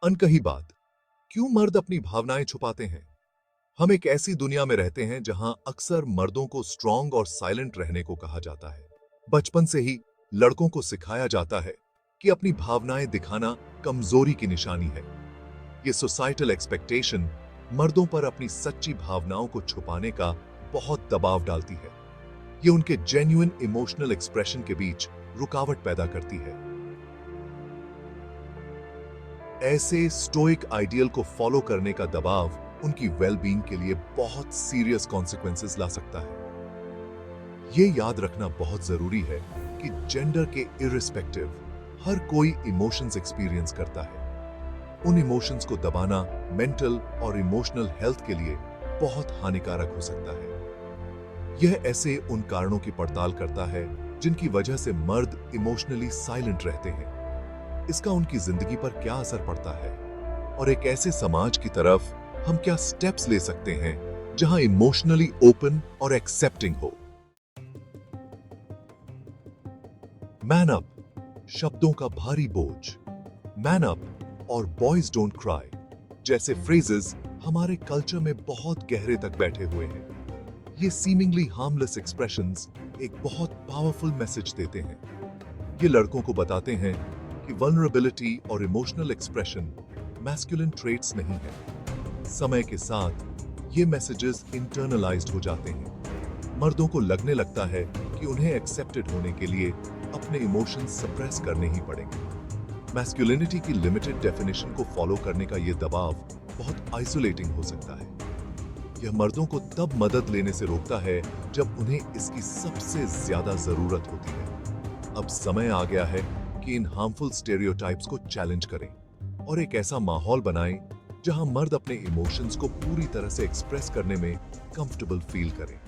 अनकही बात, क्यों मर्द अपनी भावनाएं छुपाते हैं? हम एक ऐसी दुनिया में रहते हैं जहां अक्सर मर्दों को स्ट्रांग और साइलेंट रहने को कहा जाता है। बचपन से ही लड़कों को सिखाया जाता है कि अपनी भावनाएं दिखाना कमजोरी की निशानी है। ये सोसाइटल एक्सपेक्टेशन मर्दों पर अपनी सच्ची भावनाओं को छुपाने का बहुत दबाव डालती है। ये उनके जेन्युइन इमोशनल एक्सप्रेशन के बीच रुकावट पैदा करती है। ऐसे स्टोइक आइडियल को फॉलो करने का दबाव उनकी वेलबींग के लिए बहुत सीरियस कॉन्सिक्वेंसेस ला सकता है। ये याद रखना बहुत जरूरी है कि जेंडर के इर्रिस्पेक्टिव हर कोई इमोशंस एक्सपीरियंस करता है। उन इमोशंस को दबाना मेंटल और इमोशनल हेल्थ के लिए बहुत हानिकारक हो सकता है। यह ऐसे उन कारणों की पड़ताल करता है जिनकी वजह से मर्द इमोशनली साइलेंट रहते हैं। इसका उनकी जिंदगी पर क्या असर पड़ता है और एक ऐसे समाज की तरफ हम क्या स्टेप्स ले सकते हैं जहां इमोशनली ओपन और एक्सेप्टिंग हो। मैन अप, शब्दों का भारी बोझ। मैन अप और बॉयज डोंट क्राई जैसे फ्रेजेस हमारे कल्चर में बहुत गहरे तक बैठे हुए हैं। ये सीमिंगली हार्मलेस एक्सप्रेशंस एक बहुत पावरफुल मैसेज देते हैं। ये लड़कों को बताते हैं कि वल्नरेबिलिटी और इमोशनल एक्सप्रेशन मैस्कुलिन ट्रेट्स नहीं है। समय के साथ ये मैसेजेस इंटरनलाइज्ड हो जाते हैं। मर्दों को लगने लगता है कि उन्हें एक्सेप्टेड होने के लिए अपने इमोशंस सप्रेस करने ही पड़ेंगे। मैस्कुलिनिटी की लिमिटेड डेफिनेशन को फॉलो करने का ये दबाव बहुत आइसोलेटिंग हो सकता है। यह मर्दों को तब मदद लेने से रोकता है जब उन्हें इसकी सबसे ज्यादा जरूरत होती है। अब समय आ गया है कि इन हार्मफुल स्टेरियोटाइप्स को चैलेंज करें और एक ऐसा माहौल बनाएं जहां मर्द अपने इमोशंस को पूरी तरह से एक्सप्रेस करने में कंफर्टेबल फील करें।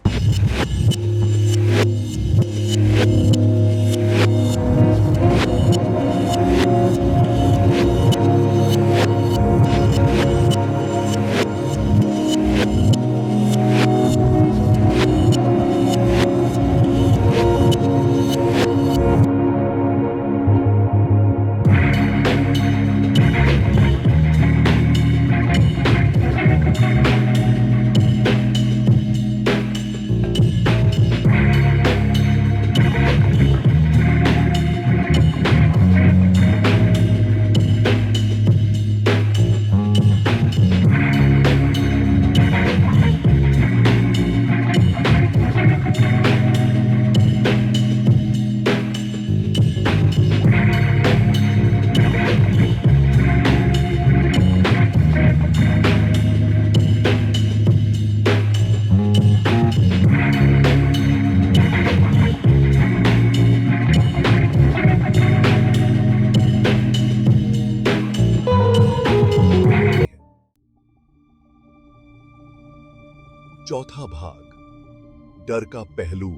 चौथा भाग, डर का पहलू,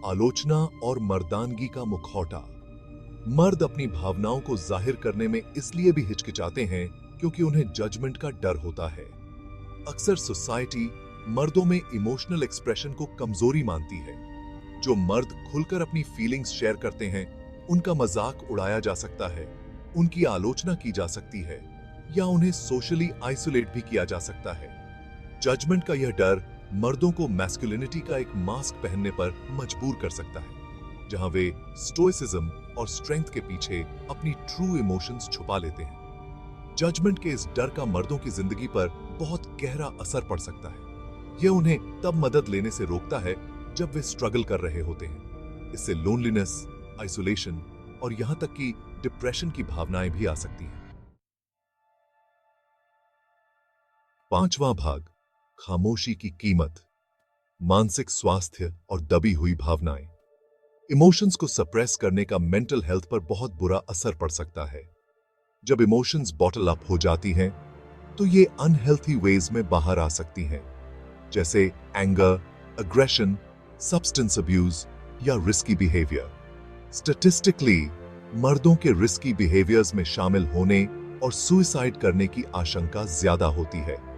आलोचना और मर्दानगी का मुखौटा। मर्द अपनी भावनाओं को जाहिर करने में इसलिए भी हिचकिचाते हैं क्योंकि उन्हें जजमेंट का डर होता है। अक्सर सोसाइटी मर्दों में इमोशनल एक्सप्रेशन को कमजोरी मानती है। जो मर्द खुलकर अपनी फीलिंग्स शेयर करते हैं उनका मजाक उड़ाया जा सकता है, उनकी आलोचना की जा सकती है या उन्हें सोशली आइसोलेट भी किया जा सकता है। जजमेंट का यह डर मर्दों को मैस्कुलिनिटी का एक मास्क पहनने पर मजबूर कर सकता है, जहां वे स्टोइसिज्म और स्ट्रेंथ के पीछे अपनी ट्रू इमोशंस छुपा लेते हैं। जजमेंट के इस डर का मर्दों की जिंदगी पर बहुत गहरा असर पड़ सकता है। यह उन्हें तब मदद लेने से रोकता है जब वे स्ट्रगल कर रहे होते हैं। इससे लोनलीनेस, आइसोलेशन और यहां तक कि डिप्रेशन की भावनाएं भी आ सकती हैं। पांचवां भाग, खामोशी की कीमत, मानसिक स्वास्थ्य और दबी हुई भावनाएं। इमोशंस को सप्रेस करने का मेंटल हेल्थ पर बहुत बुरा असर पड़ सकता है। जब इमोशंस बॉटल अप हो जाती हैं, तो ये अनहेल्थी वेज में बाहर आ सकती हैं, जैसे एंगर, अग्रेशन, सब्सटेंस अब्यूज या रिस्की बिहेवियर। स्टैटिस्टिकली मर्दों के रिस्की बिहेवियर्स में शामिल होने और सुसाइड करने की आशंका ज्यादा होती है,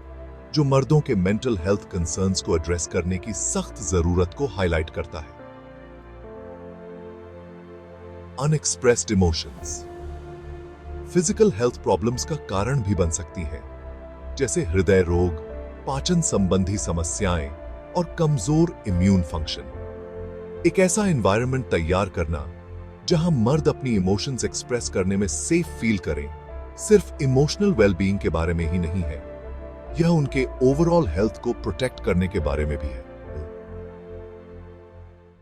जो मर्दों के मेंटल हेल्थ कंसर्न्स को एड्रेस करने की सख्त जरूरत को हाईलाइट करता है। Unexpressed emotions. Physical health problems का कारण भी बन सकती हैं, जैसे हृदय रोग, पाचन संबंधी समस्याएं और कमजोर इम्यून फंक्शन। एक ऐसा एनवायरनमेंट तैयार करना जहां मर्द अपनी इमोशंस एक्सप्रेस करने में सेफ फील करें, सिर्फ इमोशनल वेलबीइंग के बारे में ही नहीं है, यह उनके ओवरऑल हेल्थ को प्रोटेक्ट करने के बारे में भी है।